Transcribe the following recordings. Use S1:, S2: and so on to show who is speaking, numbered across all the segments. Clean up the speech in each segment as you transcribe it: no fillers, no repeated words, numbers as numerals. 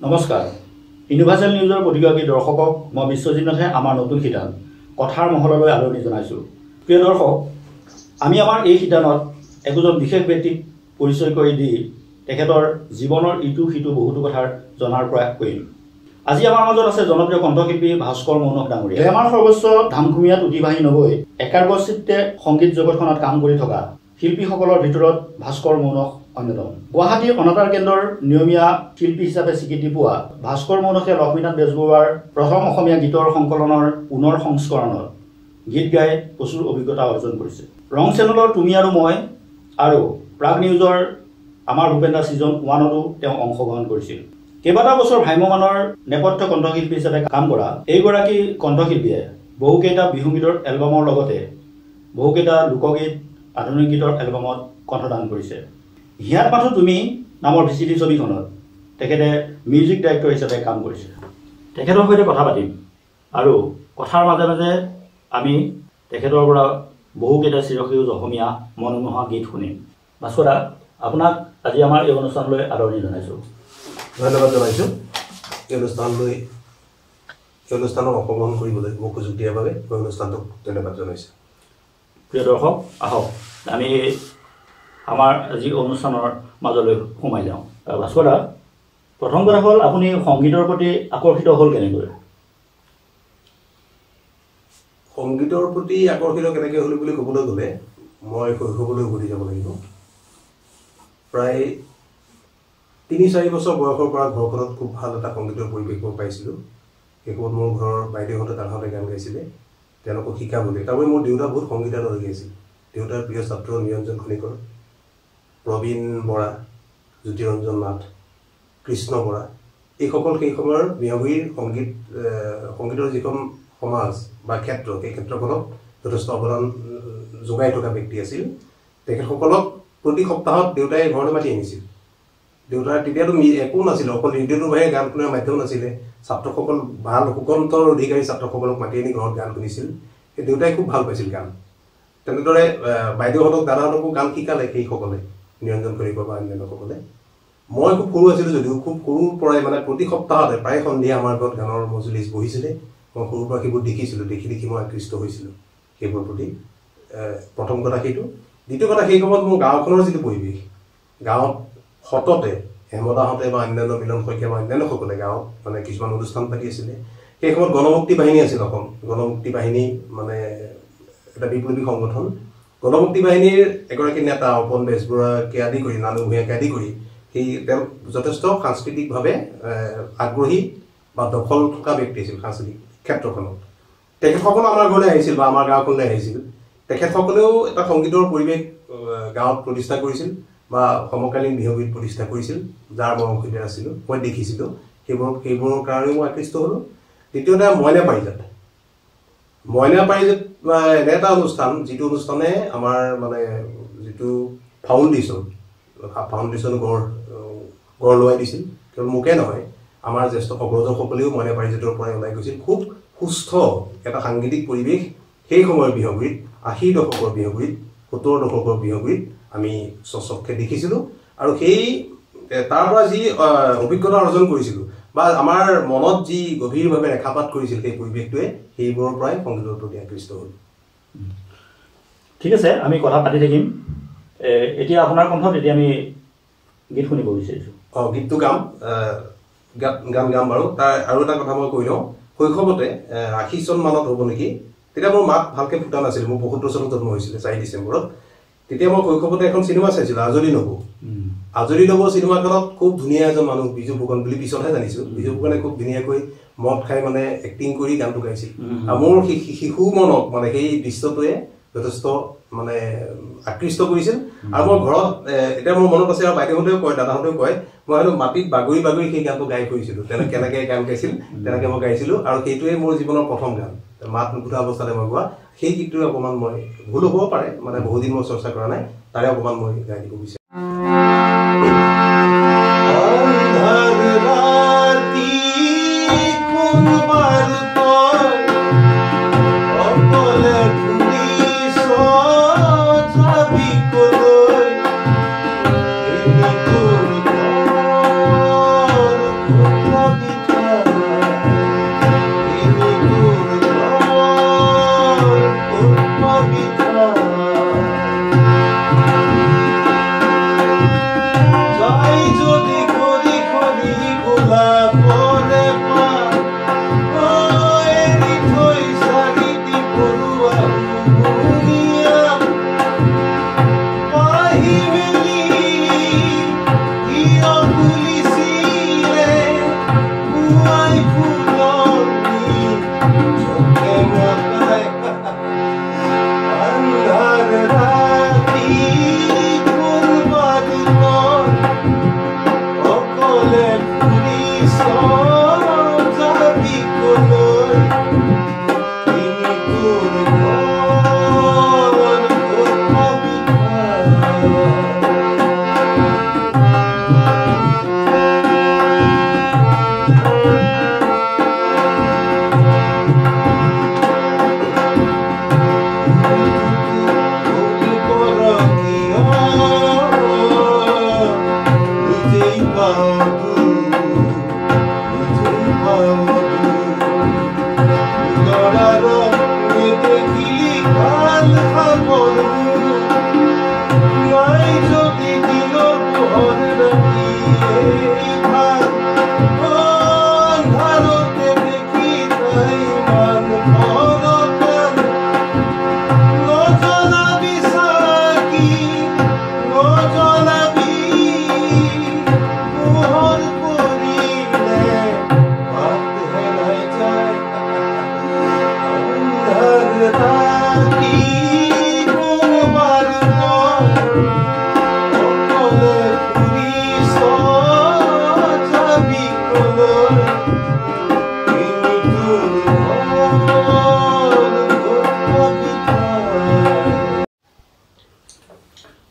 S1: নমস্কাৰ ইউনিভাৰ্চেল নিউজৰ প্ৰতিগৰাকী দৰ্শকক মই বিশ্বজিৎ নাথে আমাৰ নতুন শিতান কথাৰ মহললৈ আদৰণি জনাইছোঁ। প্ৰিয় দৰ্শক, আমি আমাৰ এই শিতানত একোজন বিশেষ ব্যক্তিক পৰিচয় কৰি দি তেখেতৰ জীৱনৰ ইটো সিটো বহুতো কথাৰ জনাৰ প্ৰয়াস কৰিম। আজি আমাৰ মাজত আছে জনপ্ৰিয় কণ্ঠশিল্পী ভাস্কৰ মৌনক ডাঙৰীয়া। আমাৰ সৰ্বোচ্চ ধামখুমীয়াত উঠি বাঢ়ি নগৈ একাগ্ৰচিত্তে সংগীত জগতখনত কাম কৰি থকা শিল্পীসকলৰ ভিতৰত ভাস্কৰ মৌনক অন্যতম। গুৱাহাটীৰ অনাতাঁৰ কেন্দ্ৰৰ নিয়মীয়া শিল্পী হিচাপে স্বীকৃতি পোৱা ভাস্কৰ মৌনকে লক্ষ্মীনাথ বেজবৰুৱাৰ প্ৰথম অসমীয়া গীতৰ সংকলনৰ পুনৰ সংস্কৰণত গীত গাই প্ৰচুৰ অভিজ্ঞতা অৰ্জন কৰিছে। ৰং চেনেলৰ তুমি আৰু মই আৰু প্ৰাগ নিউজৰ আমাৰ ভূপেন্দ্ৰ ছিজন 1তো তেওঁ অংশগ্ৰহণ কৰিছিল। কেইবাটাও বছৰ ভ্ৰাম্যমানৰ নেপথ্য কণ্ঠশিল্পী হিচাপে কাম কৰা এইগৰাকী কণ্ঠশিল্পীয়ে বহুকেইটা বিহুগীতৰ এলবামৰ লগতে বহুকেইটা লোকগীত আধুনিক গীতৰ এলবামত কণ্ঠদান কৰিছে। হিয়াত মাথো তুমি নামৰ VCD ছবিখনত তেখেতে মিউজিক ডাইৰেক্টৰ হিচাপে কাম কৰিছে। তেখেতৰ সৈতে কথা পাতিম আৰু কথাৰ মাজে মাজে আমি তেখেতৰ পৰা বহুকেইটা চিৰসেউজ অসমীয়া মনোমোহা গীত শুনিম। ভাস্কৰ দা, আপোনাক আজি আমাৰ এই অনুষ্ঠানলৈ আদৰণি জনাইছোঁ।
S2: ধন্যবাদ জনাইছোঁ। এই অনুষ্ঠানত অংশগ্ৰহণ কৰিবলৈ মোক সুযোগ দিয়াৰ বাবে মই অনুষ্ঠানটোক ধন্যবাদ জনাইছোঁ।
S1: প্ৰিয় দৰ্শক, আহক আমি আমাৰ আজি অনুষ্ঠানৰ মাজলৈ সোমাই যাওঁ। ভাস্কৰ দা, প্ৰথম কথা হ'ল আপুনি সংগীতৰ প্ৰতি আকৰ্ষিত হ'ল কেনেকৈ?
S2: সংগীতৰ প্ৰতি আকৰ্ষিত কেনেকৈ হ'ল বুলি ক'বলৈ গ'লে মই শৈশৱলৈ উভতি যাব লাগিব। প্ৰায় ৩-৪ বছৰ বয়সৰ পৰা ঘৰখনত খুব ভাল এটা সংগীতৰ পৰিৱেশ মই পাইছিলোঁ। সেই সময়ত মোৰ ঘৰৰ বাইদেউহঁতে দাদাহঁতে গান গাইছিলে, তেওঁলোকক শিকাবলৈ। তাৰপৰা মোৰ দেউতা বহুত সংগীতানুৰাগী আছিল। দেউতাৰ প্ৰিয় ছাত্ৰ নিৰঞ্জন খনিকৰ, প্ৰবীণ বৰা, জ্যোতিৰঞ্জন নাথ, কৃষ্ণ বৰা, এইসকল সেই সময়ৰ বিহগুৰিৰ সংগীতৰ যিখন সমাজ বা ক্ষেত্ৰ, সেই ক্ষেত্ৰখনক যথেষ্ট অৱদান যোগাই থকা ব্যক্তি আছিল। তেখেতসকলক প্ৰতি সপ্তাহত দেউতাই ঘৰলৈ মাতি আনিছিল। দেউতাৰ তেতিয়াতো একো নাছিলে, অকল ৰেডিঅ'টোৰ বাহিৰে গান শুনাৰ মাধ্যম নাছিলে। ছাত্ৰসকল ভাল সুকন্ঠৰ অধিকাৰী ছাত্ৰসকলক মাতি আনি ঘৰত গান শুনিছিল। সেই দেউতাই খুব ভাল পাইছিল গান। তেনেদৰে বাইদেউহঁতক দাদাহঁতকো গান শিকালে সেইসকলে, নিৰঞ্জন খনিকৰ বা অন্যান্যসকলে। মই খুব সৰু আছিলোঁ যদিও খুব সৰুৰ পৰাই মানে প্ৰতি সপ্তাহতে প্ৰায় সন্ধিয়া আমাৰ ঘৰত গানৰ মজলিচ বহিছিলে। মই সৰুৰ পৰা সেইবোৰ দেখিছিলোঁ, দেখি মই আকৃষ্ট হৈছিলোঁ সেইবোৰৰ প্ৰতি। প্ৰথম কথা সেইটো। দ্বিতীয় কথা, সেই সময়ত মোৰ গাঁওখনৰ যিটো পৰিৱেশ, গাঁৱত সততে হেমদাহঁতে বা অন্যান্য মিলন শইকীয়া বা অন্যান্যসকলে গাঁৱত মানে কিছুমান অনুষ্ঠান পাতি আছিলে। সেই সময়ত গণমুক্তি বাহিনী আছিল অসম। গণমুক্তি বাহিনী মানে এটা বিপ্লৱী সংগঠন। গণমুক্তি বাহিনীৰ এগৰাকী নেতা অপন বেজবৰুৱাকে আদি কৰি, নানু ভূঞাকে আদি কৰি তেওঁ যথেষ্ট সাংস্কৃতিকভাৱে আগ্ৰহী বা দখল থকা ব্যক্তি আছিল সাংস্কৃতিক ক্ষেত্ৰখনত। তেখেতসকল আমাৰ ঘৰলৈ আহিছিল বা আমাৰ গাঁওখনলৈ আহিছিল। তেখেতসকলেও এটা সংগীতৰ পৰিৱেশ গাঁৱত প্ৰতিষ্ঠা কৰিছিল বা সমকালীন বিহুগীত প্ৰতিষ্ঠা কৰিছিল, যাৰ মই অংশীদাৰ আছিলোঁ, মই দেখিছিলোঁ। সেইবোৰৰ কাৰণেও মই আকৃষ্ট হ'লোঁ। দ্বিতীয়তে মইনা পাৰিজাত এনে এটা অনুষ্ঠান, যিটো অনুষ্ঠানে আমাৰ মানে যিটো ফাউণ্ডেশ্যন গঢ় লোৱাই দিছিল। কেৱল মোকে নহয়, আমাৰ জ্যেষ্ঠ অগ্ৰজসকলেও মইনা পাৰিজাতৰ পৰাই ওলাই গৈছিল। খুব সুস্থ এটা সাংগীতিক পৰিৱেশ সেই সময়ৰ বিহুগীত, ৮০ দশকৰ বিহুগীত, ৭০ দশকৰ বিহুগীত আমি স্বচক্ষে দেখিছিলোঁ। আৰু সেই তাৰ পৰা যি অভিজ্ঞতা অৰ্জন কৰিছিলোঁ বা আমাৰ মনত যি গভীৰভাৱে ৰেখাপাত কৰিছিল সেই পৰিৱেশটোৱে, সেইবোৰৰ পৰাই সংগীতৰ প্ৰতি আকৃষ্ট হ'ল।
S1: ঠিক আছে, আমি কথা পাতি থাকিম। এতিয়া আপোনাৰ কণ্ঠত এতিয়া আমি গীত শুনিব বিচাৰিছোঁ।
S2: গীতটো গাম বাৰু। তাৰ আৰু এটা কথা মই কৈ লওঁ, শৈশৱতে ৮০ চন মানত হ'ব নেকি, তেতিয়া মোৰ মাত ভালকৈ ফুটা নাছিল। মোৰ ৭৫ চনত জন্ম হৈছিলে, ৪ ডিচেম্বৰত। তেতিয়া মই শৈশৱতে এখন চিনেমা চাইছিলোঁ, আজৰি নবৌ। আজৰি নবৌ চিনেমাখনত খুব ধুনীয়া এজন মানুহ, বিজু ফুকন বুলি পিছতহে জানিছোঁ। বিজু ফুকনে খুব ধুনীয়াকৈ মদ খাই মানে এক্টিং কৰি গানটো গাইছিল। আৰু মোৰ শিশু মনক মানে সেই দৃশ্যটোৱে যথেষ্ট মানে আকৃষ্ট কৰিছিল। আৰু মই ঘৰত এতিয়া মোৰ মনত আছে, আৰু বাইদেউহঁতেও কয়, দাদাহঁতেও কয়, মই হয়তো মাটিত বাগৰি বাগৰি সেই গানটো গাই ফুৰিছিলোঁ। কেনেকৈ গান গাইছিল তেনেকৈ মই গাইছিলোঁ। আৰু সেইটোৱে মোৰ জীৱনৰ প্ৰথম গান, মাত নুফুটা অৱস্থাতে মই গোৱা। সেই গীতটোৱে অকণমান মই ভুল হ'ব পাৰে, মানে বহুদিন মই চৰ্চা কৰা নাই, তাৰে অকণমান মই গাই দিব বিচাৰোঁ।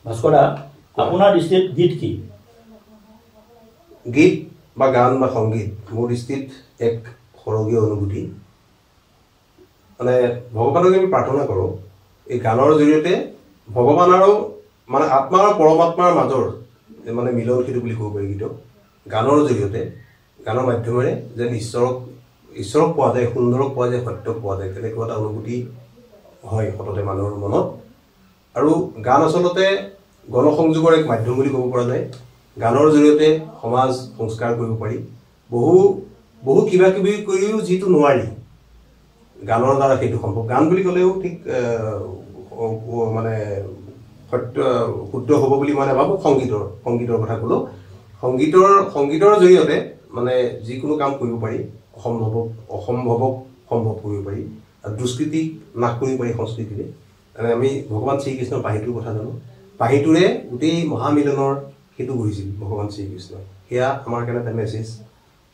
S1: ভাস্কৰা আপোনাৰ দৃষ্টিত গীত কি
S2: গীত বা গান বা সংগীত মোৰ দৃষ্টিত এক সৰগীয় অনুভূতি মানে ভগৱানক আমি প্ৰাৰ্থনা কৰোঁ এই গানৰ জৰিয়তে ভগৱান আৰু মানে আত্মা আৰু পৰমাত্মাৰ মাজৰ মানে মিলন সেইটো বুলি ক'ব পাৰি গীতক গানৰ জৰিয়তে গানৰ মাধ্যমেৰে যেন ঈশ্বৰক পোৱা যায় সুন্দৰক পোৱা যায় সত্যক পোৱা যায় তেনেকুৱা এটা অনুভূতি হয় সততে মানুহৰ মনত আৰু গান আচলতে গণসংযোগৰ এক মাধ্যম বুলি ক'ব পৰা যায় গানৰ জৰিয়তে সমাজ সংস্কাৰ কৰিব পাৰি বহু কিবা কিবি কৰিও যিটো নোৱাৰি গানৰ দ্বাৰা সেইটো সম্ভৱ গান বুলি ক'লেও ঠিক মানে সত্য শুদ্ধ হ'ব বুলি মানে ভাবোঁ সংগীতৰ কথা ক'লোঁ সংগীতৰ জৰিয়তে মানে যিকোনো কাম কৰিব পাৰি অসম্ভৱক সম্ভৱ কৰিব পাৰি আৰু দুষ্কৃতিক নাশ কৰিব পাৰি সংস্কৃতিৰে আমি ভগৱান শ্ৰীকৃষ্ণৰ বাঁহীটোৰ কথা জানো বাঁহীটোৰে গোটেই মহামিলনৰ সেইটো কৰিছিল ভগৱান শ্ৰীকৃষ্ণ সেয়া আমাৰ কাৰণে এটা মেছেজ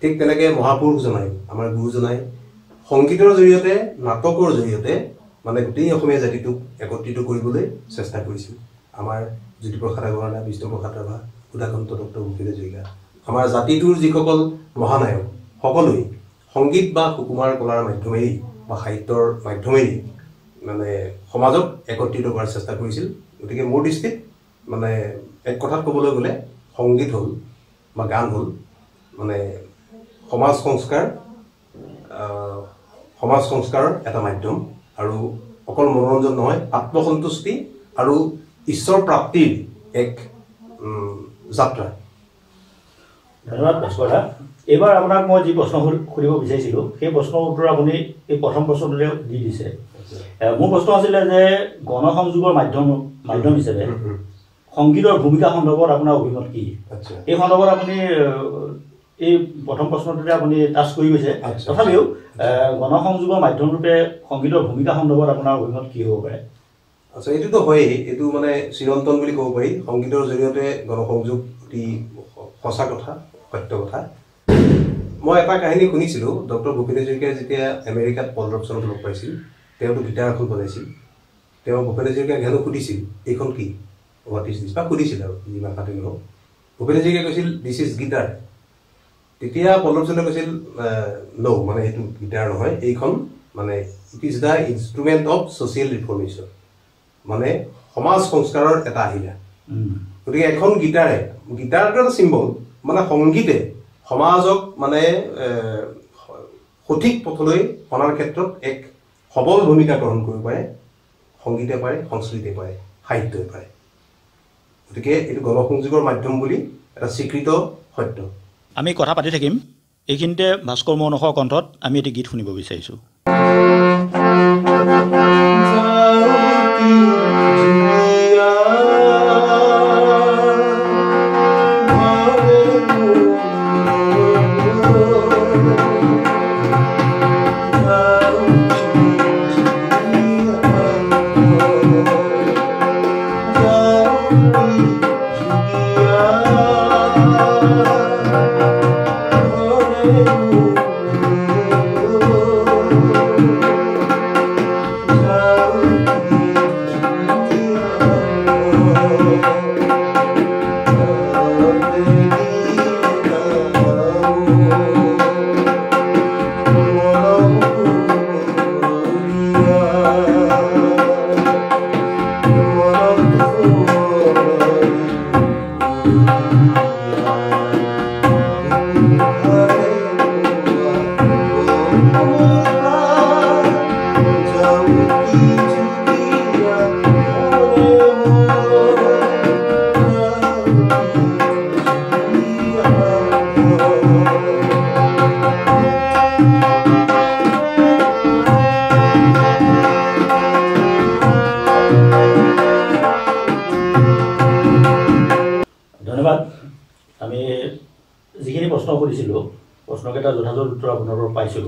S2: ঠিক তেনেকৈ মহাপুৰুষজনাই আমাৰ গুৰুজনাই সংগীতৰ জৰিয়তে নাটকৰ জৰিয়তে মানে গোটেই অসমীয়া জাতিটোক একত্ৰিত কৰিবলৈ চেষ্টা কৰিছিল আমাৰ জ্যোতিপ্ৰসাদ আগৰৱালা বিষ্ণুপ্ৰসাদ ৰাভা সুধাকান্ত ডক্টৰ ভূপেন হাজৰিকা আমাৰ জাতিটোৰ যিসকল মহানায়ক সকলোৱে সংগীত বা সুকুমাৰ কলাৰ মাধ্যমেৰেই বা সাহিত্যৰ মাধ্যমেৰেই মানে সমাজক একত্ৰিত কৰাৰ চেষ্টা কৰিছিল গতিকে মোৰ দৃষ্টিত মানে এক কথাত ক'বলৈ গ'লে সংগীত হ'ল বা গান হ'ল মানে সমাজ সংস্কাৰৰ এটা মাধ্যম আৰু অকল মনোৰঞ্জন নহয় আত্মসন্তুষ্টি আৰু ঈশ্বৰ প্ৰাপ্তিৰ এক যাত্ৰা
S1: ধন্যবাদ ভাস্কৰা এইবাৰ আপোনাক মই যি প্ৰশ্ন সুধিব বিচাৰিছিলোঁ সেই প্ৰশ্নৰ উত্তৰ আপুনি এই প্ৰথম প্ৰশ্নটোতে দি দিছে মোৰ প্ৰশ্ন আছিলে যে গণসংযোগৰ মাধ্যম হিচাপে সংগীতৰ ভূমিকা সন্দৰ্ভত আপোনাৰ অভিমত কি এই সন্দৰ্ভত আপুনি এই প্ৰথম প্ৰশ্নটোতে আপুনি টাচ কৰি গৈছে তথাপিও গণসংযোগৰ মাধ্যমৰূপে সংগীতৰ ভূমিকা সন্দৰ্ভত আপোনাৰ অভিমত কি হ'ব পাৰে
S2: আচ্ছা এইটোতো হয়েই এইটো মানে চিৰন্তন বুলি ক'ব পাৰি সংগীতৰ জৰিয়তে গণসংযোগ অতি সঁচা কথা সত্য কথা মই এটা কাহিনী শুনিছিলোঁ ডক্টৰ ভূপেন হাজৰিকাই যেতিয়া আমেৰিকাত পল ৰবচনক লগ পাইছিল তেওঁতো গীটাৰ এখন বজাইছিল তেওঁ ভূপেন হাজৰিকাক হেনো সুধিছিল এইখন কি হোৱাট ইজ দিছ বা সুধিছিল আৰু যি ভাষাতে নহওক ভূপেন হাজৰিকাই কৈছিল দিছ ইজ গীটাৰ তেতিয়া পল ৰবচনে কৈছিল ন' মানে সেইটো গীটাৰ নহয় এইখন মানে it is the instrument of social reformation মানে সমাজ সংস্কাৰৰ এটা আহিলা গতিকে এখন গীটাৰটো এটা চিম্বল মানে সংগীতে সমাজক মানে সঠিক পথলৈ অনাৰ ক্ষেত্ৰত এক সবল ভূমিকা গ্ৰহণ কৰিব পাৰে সংগীতে পাৰে সংস্কৃতিয়ে পাৰে সাহিত্যই পাৰে গতিকে এইটো গণসংযোগৰ মাধ্যম বুলি এটা স্বীকৃত সত্য
S1: আমি কথা পাতি থাকিম এইখিনিতে ভাস্কৰ মৌনসৰ কণ্ঠত আমি এটি গীত শুনিব বিচাৰিছোঁ ধন্যবাদ আমি যিখিনি প্ৰশ্ন কৰিছিলোঁ প্ৰশ্নকেইটা যথাযথ উত্তৰ আপোনাৰ পৰা পাইছোঁ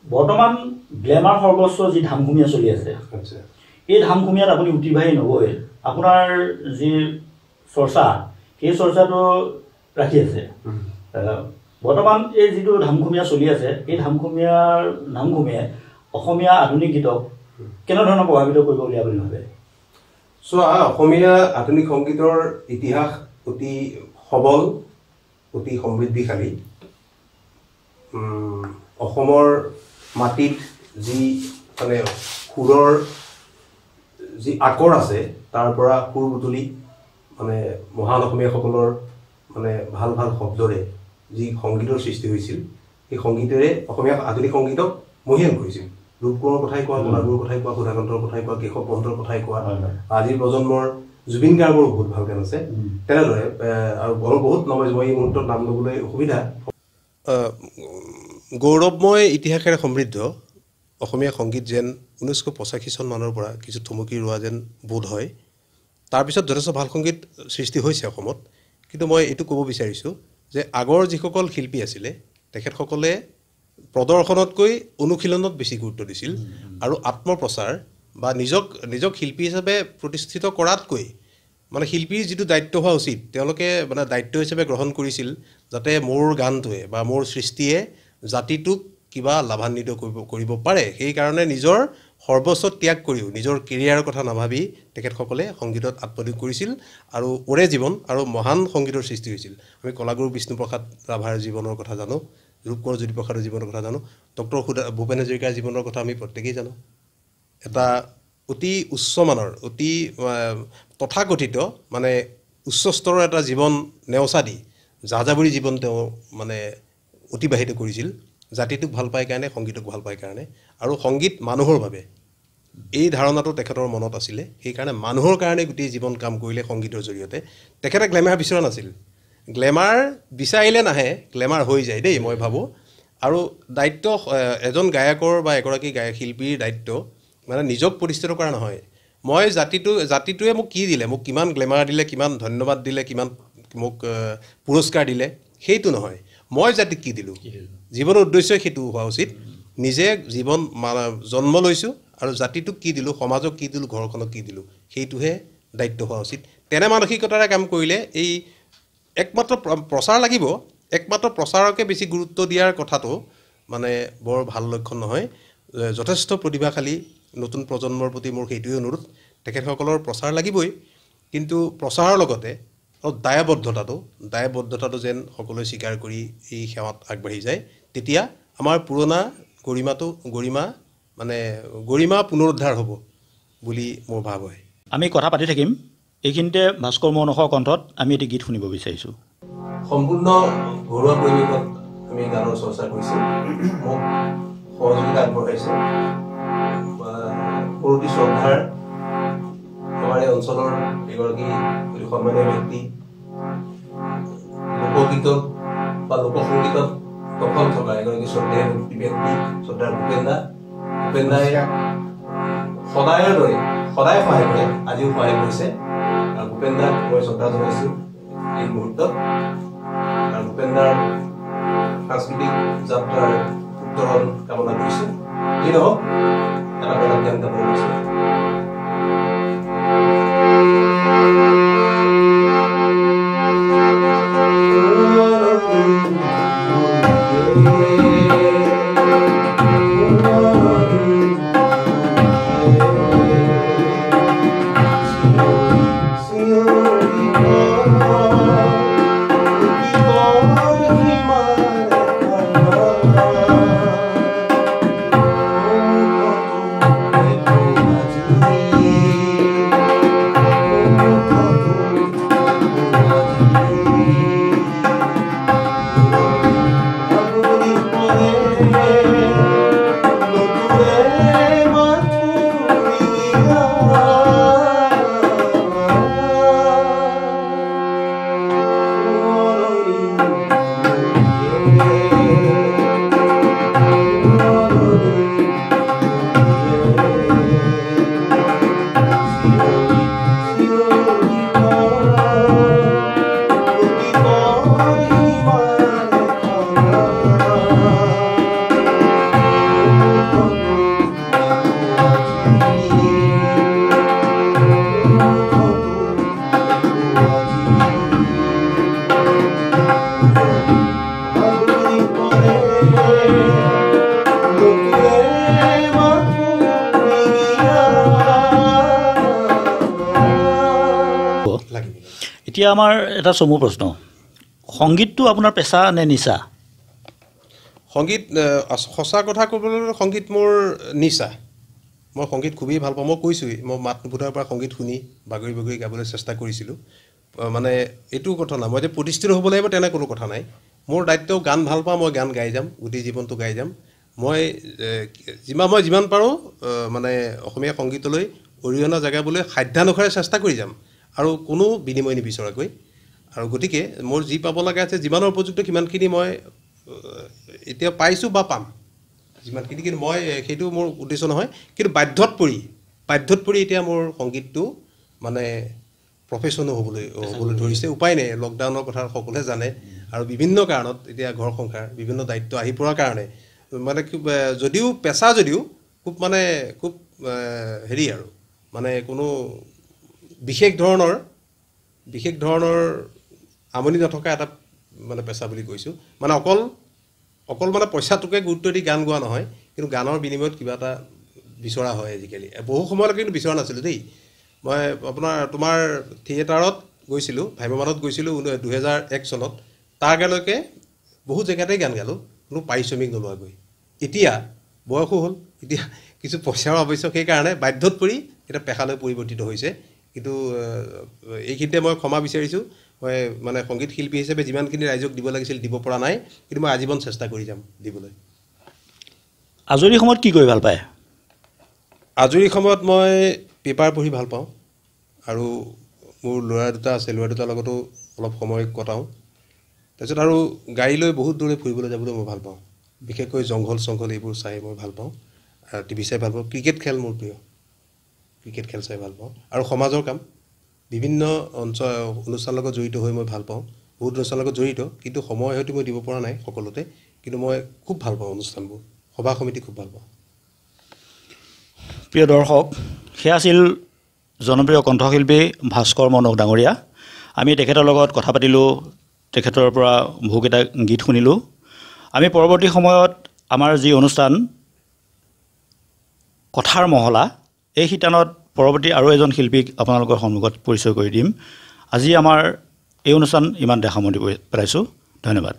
S1: বৰ্তমান গ্লেমাৰ সৰ্বস্ব যি ধামখুমীয়া চলি আছে এই ধামখুমীয়াত আপুনি উতিবাহী নগৈ আপোনাৰ যি চৰ্চা সেই চৰ্চাটো ৰাখি আছে বৰ্তমান এই যিটো ধামখুমীয়া চলি আছে এই ধামখুমীয়াই অসমীয়া আধুনিক গীতক কেনেধৰণৰ প্ৰভাৱিত কৰিব বুলি আপুনি ভাবে
S2: চোৱা অসমীয়া আধুনিক সংগীতৰ ইতিহাস অতি সবল অতি সমৃদ্ধিশালী অসমৰ মাটিত যি মানে সুৰৰ যি আকৰ আছে তাৰ পৰা সুৰ বুটলি মানে মহান অসমীয়াসকলৰ মানে ভাল ভাল শব্দৰে যি সংগীতৰ সৃষ্টি হৈছিল সেই সংগীতেৰে অসমীয়া আধুনিক সংগীতক মহিয়ান কৰিছিল ৰূপকোঁৱৰৰ কথাই কোৱা কলাগুৰুৰ কথাই কোৱা সুধাকান্তৰ কথাই কোৱা কেশৱ পন্তৰ কথাই কোৱা আজিৰ প্ৰজন্মৰ জুবিন গাৰ্গৰো বহুত ভাল গান আছে তেনেদৰে আৰু বহুত নমজ মই এই মুহূৰ্তত নাম ল'বলৈ অসুবিধা গৌৰৱময় ইতিহাসেৰে সমৃদ্ধ অসমীয়া সংগীত যেন 1985 চন মানৰ পৰা কিছু থমকি ৰোৱা যেন বোধ হয় তাৰপিছত যথেষ্ট ভাল সংগীত সৃষ্টি হৈছে অসমত কিন্তু মই এইটো ক'ব বিচাৰিছোঁ যে আগৰ যিসকল শিল্পী আছিলে তেখেতসকলে প্ৰদৰ্শনতকৈ অনুশীলনত বেছি গুৰুত্ব দিছিল আৰু আত্মপ্ৰচাৰ বা নিজক শিল্পী হিচাপে প্ৰতিষ্ঠিত কৰাতকৈ মানে শিল্পীৰ যিটো দায়িত্ব হোৱা উচিত তেওঁলোকে মানে দায়িত্ব হিচাপে গ্ৰহণ কৰিছিল যাতে মোৰ গানটোৱে বা মোৰ সৃষ্টিয়ে জাতিটোক কিবা লাভান্বিত কৰিব পাৰে সেইকাৰণে নিজৰ সৰ্বস্ব ত্যাগ কৰিও নিজৰ কেৰিয়াৰৰ কথা নাভাবি তেখেতসকলে সংগীতত আত্মনিয়োগ কৰিছিল আৰু ওৰে জীৱন আৰু মহান সংগীতৰ সৃষ্টি হৈছিল আমি কলাগুৰু বিষ্ণুপ্ৰসাদ ৰাভাৰ জীৱনৰ কথা জানো ৰূপকোঁৱৰ জ্যোতিপ্ৰসাদৰ জীৱনৰ কথা জানো ডক্টৰ ভূপেন হাজৰিকাৰ জীৱনৰ কথা আমি প্ৰত্যেকেই জানো এটা অতি উচ্চমানৰ অতি তথাকথিত মানে উচ্চ স্তৰৰ এটা জীৱন নেওচা দি যাযাবৰী জীৱন তেওঁ মানে অতিবাহিত কৰিছিল জাতিটোক ভাল পায় কাৰণে সংগীতক ভাল পায় কাৰণে আৰু সংগীত মানুহৰ বাবে এই ধাৰণাটো তেখেতৰ মনত আছিলে সেইকাৰণে মানুহৰ কাৰণে গোটেই জীৱন কাম কৰিলে সংগীতৰ জৰিয়তে তেখেতে গ্লেমাৰ বিচৰা নাছিল গ্লেমাৰ বিচাৰিলে নাহে গ্লেমাৰ হৈ যায় দেই মই ভাবোঁ আৰু দায়িত্ব এজন গায়কৰ বা এগৰাকী শিল্পীৰ দায়িত্ব মানে নিজক প্ৰতিষ্ঠিত কৰা নহয় মই জাতিটোৱে মোক কি দিলে মোক কিমান গ্লেমাৰ দিলে কিমান ধন্যবাদ দিলে কিমান মোক পুৰস্কাৰ দিলে সেইটো নহয় মই জাতিক কি দিলোঁ জীৱনৰ উদ্দেশ্যই সেইটো হোৱা উচিত নিজে জীৱন জন্ম লৈছোঁ আৰু জাতিটোক কি দিলোঁ সমাজক কি দিলোঁ ঘৰখনক কি দিলোঁ সেইটোহে দায়িত্ব হোৱা উচিত তেনে মানসিকতাৰে কাম কৰিলে এই একমাত্ৰ প্ৰচাৰ লাগিব একমাত্ৰ প্ৰচাৰকে বেছি গুৰুত্ব দিয়াৰ কথাটো মানে বৰ ভাল লক্ষণ নহয় যথেষ্ট প্ৰতিভাশালী নতুন প্ৰজন্মৰ প্ৰতি মোৰ সেইটোৱে অনুৰোধ তেখেতসকলৰ প্ৰচাৰ লাগিবই কিন্তু প্ৰচাৰৰ লগতে দায়বদ্ধতাটো যেন সকলোৱে স্বীকাৰ কৰি এই সেৱাত আগবাঢ়ি যায় তেতিয়া আমাৰ পুৰণা গৰিমা পুনৰুদ্ধাৰ হ'ব বুলি মোৰ ভাৱ হয়
S1: আমি কথা পাতি থাকিম এইখিনিতে ভাস্কৰ মৌনসৰ কণ্ঠত আমি এটি গীত শুনিব বিচাৰিছোঁ
S2: সম্পূৰ্ণ ঘৰুৱা পৰিৱেশত আমি গানৰ চৰ্চা কৰিছোঁ। মোক সহযোগিতা আগবঢ়াইছে মোৰ অতি শ্ৰদ্ধাৰ আমাৰ এই অঞ্চলৰ এগৰাকী অতি সন্মানীয় ব্যক্তি, লোকগীতত বা লোকসংগীতত দখল থকা এগৰাকী শ্ৰদ্ধেয় ব্যক্তি শ্ৰদ্ধাৰ ভূপেন্দাই সদায়ৰ দৰে সদায় সহায় কৰে, আজিও সহায় কৰিছে। আৰু ভূপেন্দাক মই শ্ৰদ্ধা জনাইছোঁ এই মুহূৰ্তত। আৰু ভূপেন্দাৰ সাংস্কৃতিক যাত্ৰাৰ উত্তৰণ কামনা কৰিছোঁ। যি নহওক এটা বেলেগ জ্ঞান গাব গৈছে।
S1: এতিয়া আমাৰ এটা চমু প্ৰশ্ন, সংগীতটো আপোনাৰ পেচা নে নিচা?
S2: সংগীত সঁচা কথা ক'বলৈ সংগীত মোৰ নিচা। মই সংগীত খুবেই ভাল পাওঁ। মই কৈছোঁৱেই, মই মাত নুফুটাৰ পৰা সংগীত শুনি বাগৰি বাগৰি গাবলৈ চেষ্টা কৰিছিলোঁ। মানে এইটো কথা নাই মই যে প্ৰতিষ্ঠিত হ'ব লাগিব তেনে কোনো কথা নাই। মোৰ দায়িত্ব গান ভাল পাওঁ, মই গান গাই যাম, গোটেই জীৱনটো গাই যাম। মই যিমান পাৰোঁ মানে অসমীয়া সংগীতলৈ অৰিহণা জগাবলৈ সাধ্যানুসাৰে চেষ্টা কৰি যাম আৰু কোনো বিনিময় নিবিচৰাকৈ। আৰু গতিকে মোৰ যি পাব লগা আছে যিমানৰ উপযুক্ত সিমানখিনি মই এতিয়া পাইছোঁ বা পাম যিমানখিনি, কিন্তু মই সেইটো মোৰ উদ্দেশ্য নহয়। কিন্তু বাধ্যত পৰি এতিয়া মোৰ সংগীতটো মানে প্ৰফেশ্যনো হ'বলৈ ধৰিছে। উপায় নাই, লকডাউনৰ কথা সকলোৱে জানে আৰু বিভিন্ন কাৰণত এতিয়া ঘৰ সংসাৰ বিভিন্ন দায়িত্ব আহি পৰাৰ কাৰণে মানে যদিও পেচা যদিও খুব হেৰি আৰু মানে কোনো বিশেষ ধৰণৰ আমনি নথকা এটা মানে পেচা বুলি কৈছোঁ। মানে অকল মানে পইচাটোকে গুৰুত্ব দি গান গোৱা নহয়, কিন্তু গানৰ বিনিময়ত কিবা এটা বিচৰা হয় আজিকালি। বহু সময়লৈকে কিন্তু বিচৰা নাছিলোঁ দেই। মই তোমাৰ থিয়েটাৰত গৈছিলোঁ, ভ্ৰাম্যমানত গৈছিলোঁ 2001 চনত। তাৰ আগলৈকে বহু জেগাতেই গান গালোঁ, কোনো পাৰিশ্ৰমিক নোলোৱাকৈ। এতিয়া বয়সো হ'ল, এতিয়া কিছু পইচাৰ আৱশ্যক, সেইকাৰণে বাধ্যত পৰি এটা পেশালৈ পৰিৱৰ্তিত হৈছে। কিন্তু এইখিনিতে মই ক্ষমা বিচাৰিছোঁ। মই মানে সংগীত শিল্পী হিচাপে যিমানখিনি ৰাইজক দিব লাগিছিল দিব পৰা নাই, কিন্তু মই আজীৱন চেষ্টা কৰি যাম দিবলৈ।
S1: আজৰি সময়ত কি কৰি ভাল পায়?
S2: আজৰি সময়ত মই পেপাৰ পঢ়ি ভাল পাওঁ আৰু মোৰ ল'ৰা দুটা আছে, ল'ৰা দুটাৰ লগতো অলপ সময় কটাওঁ। তাৰপিছত আৰু গাড়ী লৈ বহুত দূৰে ফুৰিবলৈ যাবলৈ মই ভাল পাওঁ। বিশেষকৈ জংঘল এইবোৰ চাই মই ভাল পাওঁ। আৰু টিভি চাই ভাল পাওঁ। ক্ৰিকেট খেল মোৰ প্ৰিয়, ক্ৰিকেট খেল চাই ভাল পাওঁ। আৰু সমাজৰ কাম বিভিন্ন অনুষ্ঠানৰ লগত জড়িত হৈ মই ভাল পাওঁ। বহুত অনুষ্ঠানৰ লগত জড়িত, কিন্তু সময় হয়তো মই দিব পৰা নাই সকলোতে। কিন্তু মই খুব ভাল পাওঁ অনুষ্ঠানবোৰ, সভা সমিতি খুব ভাল পাওঁ।
S1: প্ৰিয় দৰ্শক, সেয়া আছিল জনপ্ৰিয় কণ্ঠশিল্পী ভাস্কৰ মৌনক ডাঙৰীয়া। আমি তেখেতৰ লগত কথা পাতিলোঁ, তেখেতৰ পৰা বহুকেইটা গীত শুনিলোঁ। আমি পৰৱৰ্তী সময়ত আমাৰ যি অনুষ্ঠান কথাৰ মহলা, এই শিতানত পৰৱৰ্তী আৰু এজন শিল্পীক আপোনালোকৰ সন্মুখত পৰিচয় কৰি দিম। আজি আমাৰ এই অনুষ্ঠান ইমানতে সামৰণি পেলাইছোঁ। ধন্যবাদ।